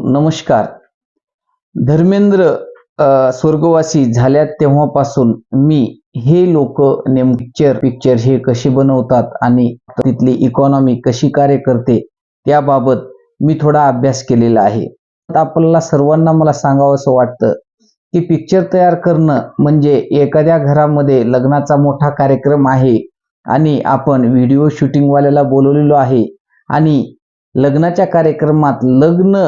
नमस्कार. धर्मेंद्र स्वर्गवासी झाल्यात तेव्हापासून मी हे लोक पिक्चर हे कसे बनवतात आणि तिथली इकॉनॉमी कशी कार्य करते त्याबाबत मी थोडा अभ्यास केलेला आहे. आपल्याला सर्वांना मला सांगावं असं वाटतं की पिक्चर तयार करणं म्हणजे एखाद्या घरामध्ये लग्नाचा मोठा कार्यक्रम आहे आणि आपण व्हिडिओ शूटिंग वाल्याला बोलवलेलो आहे आणि लग्नाच्या कार्यक्रमात लग्न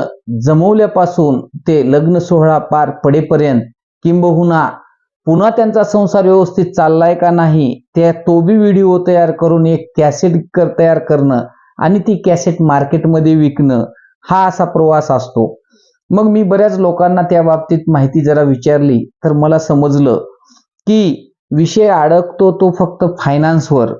जमवल्यापासून ते लग्न सोहळा पार पडेपर्यंत किंबहुना पुन्हा त्यांचा संसार व्यवस्थित चाललाय का नाही तो बी व्हिडिओ तयार करून एक कॅसेट तयार करणं आणि ती कॅसेट मार्केटमध्ये विकणं हा असा प्रवास असतो. मग मी बऱ्याच लोकांना त्या बाबतीत माहिती जरा विचारली तर मला समजलं की विषय अडकतो तो फक्त फायनान्सवर,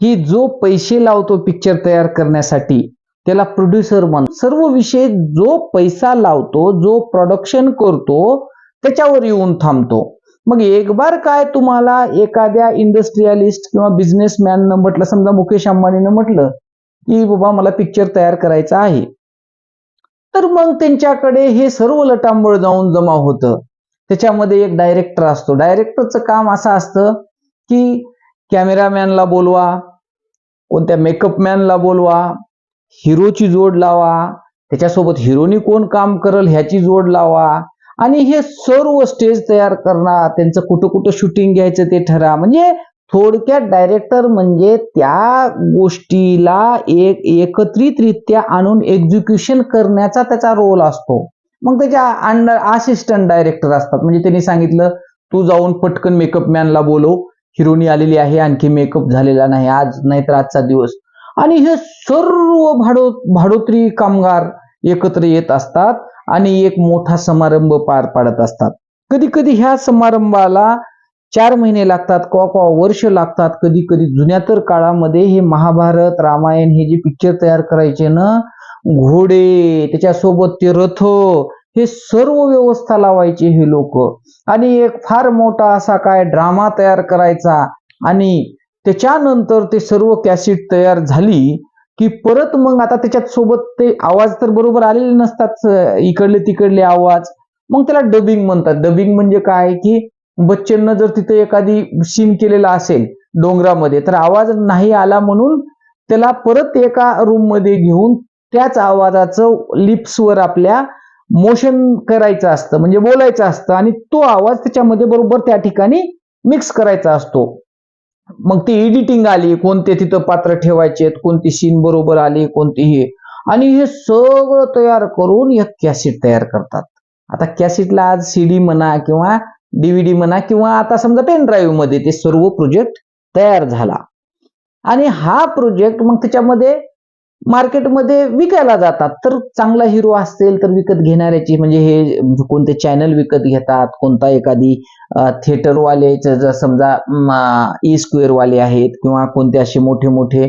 की जो पैसे लावतो पिक्चर तयार करण्यासाठी त्याला प्रोड्युसर म्हणतो. सर्व विषय जो पैसा लावतो, जो प्रोडक्शन करतो त्याच्यावर येऊन थांबतो. मग एक बार काय तुम्हाला एखाद्या इंडस्ट्रियलिस्ट किंवा बिझनेसमॅननं म्हटलं, समजा मुकेश अंबानीनं म्हटलं की बाबा मला पिक्चर तयार करायचा आहे, तर मग त्यांच्याकडे हे सर्व लटांबळ जाऊन जमा होतं. त्याच्यामध्ये एक डायरेक्टर असतो. डायरेक्टरचं काम असं असतं की कॅमेरामॅनला बोलवा, कोणत्या मेकअप मॅनला बोलवा, हिरोची जोड लावा, त्याच्यासोबत हिरोनी कोण काम करेल ह्याची जोड लावा आणि हे सर्व स्टेज तयार करणार, त्यांचं कुठं कुठं शूटिंग घ्यायचं ते ठरा. म्हणजे थोडक्यात डायरेक्टर म्हणजे त्या गोष्टीला एकत्रितरित्या आणून एक्झिक्युशन करण्याचा त्याचा रोल असतो. मग त्याच्या अंडर असिस्टंट डायरेक्टर असतात. म्हणजे त्यांनी सांगितलं तू जाऊन पटकन मेकअप मॅनला बोलव, हिरोनी आलेली आहे, आणखी मेकअप झालेला नाही आज, नाहीतर आजचा दिवस. आणि हे सर्व भाडोत्री कामगार एकत्र येत असतात आणि एक मोठा समारंभ पार पाडत असतात. कधी कधी ह्या समारंभाला 4 महिने लागतात, किंवा वर्ष लागतात. कधी कधी जुन्या तर काळामध्ये हे महाभारत रामायण हे जे पिक्चर तयार करायचे ना, घोडे त्याच्यासोबत ते रथ हे सर्व व्यवस्था लावायचे हे लोक. आणि एक फार मोठा असा काय ड्रामा तयार करायचा आणि त्याच्यानंतर ते सर्व कॅसेट तयार झाली की परत मग आता त्याच्यात सोबत ते आवाज तर बरोबर आलेले नसतात, इकडले तिकडले आवाज, मग त्याला डबिंग म्हणतात. डबिंग म्हणजे काय की बच्चननं जर तिथे एखादी सीन केलेला असेल डोंगरामध्ये तर आवाज नाही आला म्हणून त्याला परत एका रूम मध्ये घेऊन त्याच आवाजाचं लिप्सवर आपल्या मोशन करायचं असतं, म्हणजे बोलायचं असतं आणि तो आवाज त्याच्यामध्ये बरोबर त्या ठिकाणी मिक्स करायचा असतो. मग ती एडिटिंग आली, कोणते तिथं पात्र ठेवायचे, कोणती सीन बरोबर आली, कोणतीही, आणि हे सगळं तयार करून एक कॅसेट तयार करतात. आता कॅसेटला आज सीडी म्हणा किंवा डीव्हीडी म्हणा किंवा आता समजा पेन ड्राईव्ह मध्ये ते सर्व प्रोजेक्ट तयार झाला आणि हा प्रोजेक्ट मग त्याच्यामध्ये मार्केटमध्ये विकायला जातात. तर चांगला हिरो असेल तर विकत घेणाऱ्याची म्हणजे हे कोणते चॅनल विकत घेतात, कोणता एखादी थिएटरवाले समजा E² वाले आहेत किंवा कोणते असे मोठे मोठे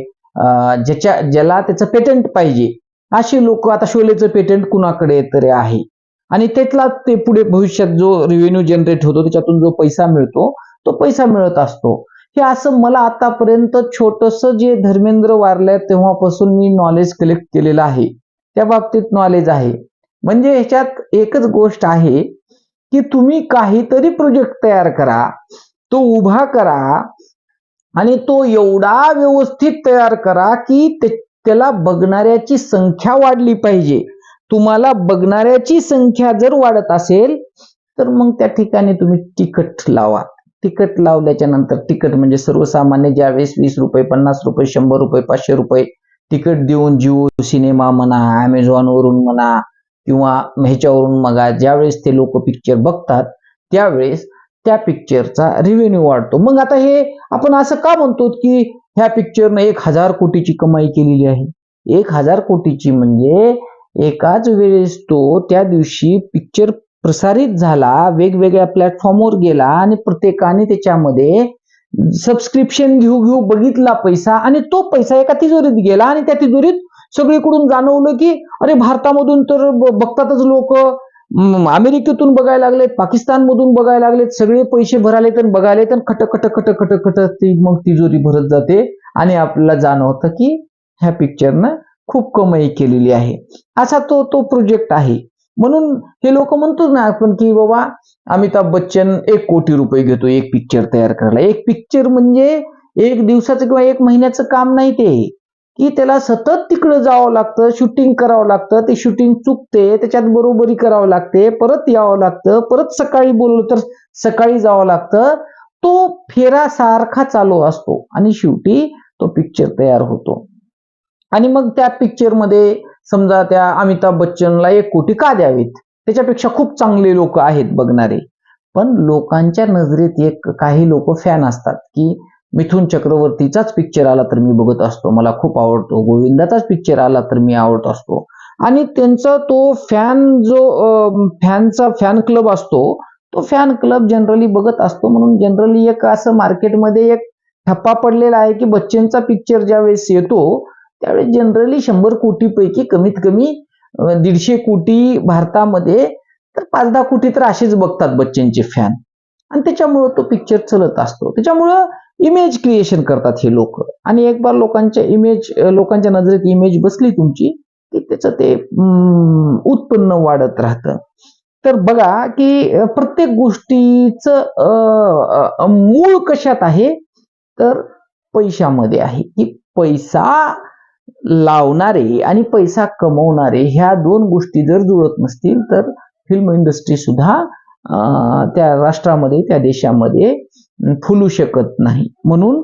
ज्याला त्याचं पेटंट पाहिजे असे लोक. आता शोलेचं पेटंट कुणाकडे तरी आहे आणि त्यातला ते पुढे भविष्यात जो रेव्हेन्यू जनरेट होतो त्याच्यातून जो पैसा मिळतो तो पैसा मिळत असतो. हे असं मला आतापर्यंत छोटंसं जे धर्मेंद्र वारले तेव्हापासून मी नॉलेज कलेक्ट केलेलं आहे, त्या बाबतीत नॉलेज आहे. म्हणजे ह्याच्यात एकच गोष्ट आहे की तुम्ही काहीतरी प्रोजेक्ट तयार करा, तो उभा करा आणि तो एवढा व्यवस्थित तयार करा की त्याला बघणाऱ्याची संख्या वाढली पाहिजे. तुम्हाला बघणाऱ्याची संख्या जर वाढत असेल तर मग त्या ठिकाणी तुम्ही तिकीट लावा. तिकीट लावल्याच्या नंतर, तिकीट म्हणजे सर्वसामान्य ज्यावेळेस 20 रुपये, 50 रुपये, 100 रुपये, 500 रुपये तिकीट देऊन जिओ सिनेमा म्हणा, अमेझॉन वरून म्हणा किंवा ह्याच्यावरून मगा ज्यावेळेस ते लोक पिक्चर बघतात त्यावेळेस त्या पिक्चरचा रेव्हेन्यू वाढतो. मग आता हे आपण असं का म्हणतो की ह्या पिक्चरने 1000 कोटीची कमाई केलेली आहे? 1000 कोटीची म्हणजे एकाच वेळेस तो त्या दिवशी पिक्चर प्रसारित झाला, वेगवेगळ्या प्लॅटफॉर्मवर गेला आणि प्रत्येकाने त्याच्यामध्ये सबस्क्रिप्शन घेऊ बघितला पैसा आणि तो पैसा एका तिजोरीत गेला आणि त्या तिजोरीत सगळीकडून जाणवलं की अरे भारतामधून तर बघतातच लोक, अमेरिकेतून बघायला लागलेत, पाकिस्तानमधून बघायला लागलेत, सगळे पैसे भरालेत आणि बघायलेत आणि खट खट खट खट खट ती मग तिजोरी भरत जाते आणि आपल्याला जाणवतं की ह्या पिक्चरनं खूप कमाई केलेली आहे, असा तो तो प्रोजेक्ट आहे. म्हणून हे लोक म्हणतो ना आपण की बाबा अमिताभ बच्चन 1 कोटी रुपये घेतो एक पिक्चर तयार करायला. एक पिक्चर म्हणजे एक दिवसाचं किंवा एक महिन्याचं काम नाही ते, की त्याला सतत तिकडे जावं लागतं, शूटिंग करावं लागतं, ते शूटिंग चुकते त्याच्यात बरोबरी करावं लागते, परत यावं लागतं, परत सकाळी बोलवलं तर सकाळी जावं लागतं. तो फेरा सारखा चालू असतो आणि शेवटी तो पिक्चर तयार होतो. आणि मग त्या पिक्चर मध्ये समजा त्या अमिताभ बच्चनला 1 कोटी का द्यावेत, त्याच्यापेक्षा खूप चांगले लोक आहेत बघणारे. पण लोकांच्या नजरेत काही लोक फॅन असतात की मिथुन चक्रवर्तीचाच पिक्चर आला तर मी बघत असतो, मला खूप आवडतो, गोविंदाचाच पिक्चर आला तर मी आवडत असतो. आणि त्यांचा तो फॅनचा फॅन क्लब असतो, तो फॅन क्लब जनरली बघत असतो. म्हणून जनरली एक असं मार्केटमध्ये एक ठप्पा पडलेला आहे की बच्चनचा पिक्चर ज्यावेळेस येतो त्यावेळेस जनरली 100 कोटी पैकी कमीत कमी 150 कोटी भारतामध्ये तर 5-10 कोटी तर असेच बघतात बच्चनचे फॅन, आणि त्याच्यामुळं तो पिक्चर चलत असतो. त्याच्यामुळं इमेज क्रिएशन करतात हे लोक, आणि एक बार लोकांच्या नजरेत इमेज बसली तुमची की त्याचं ते उत्पन्न वाढत राहतं. तर बघा की प्रत्येक गोष्टीचं मूळ कशात आहे, तर पैशामध्ये आहे. की पैसा लावणारे आणि पैसा कमवणारे ह्या दोन गोष्टी जर जुळत नसतील तर फिल्म इंडस्ट्री सुद्धा त्या राष्ट्रामध्ये त्या देशामध्ये फुलू शकत नाही. म्हणून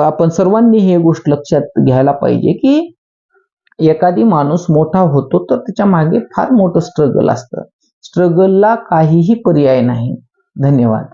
आपण सर्वांनी ही गोष्ट लक्षात घ्यायला पाहिजे की एखादी माणूस मोठा होतो तर त्याच्या मागे फार मोठं स्ट्रगल असतं. स्ट्रगलला काहीही पर्याय नाही. धन्यवाद.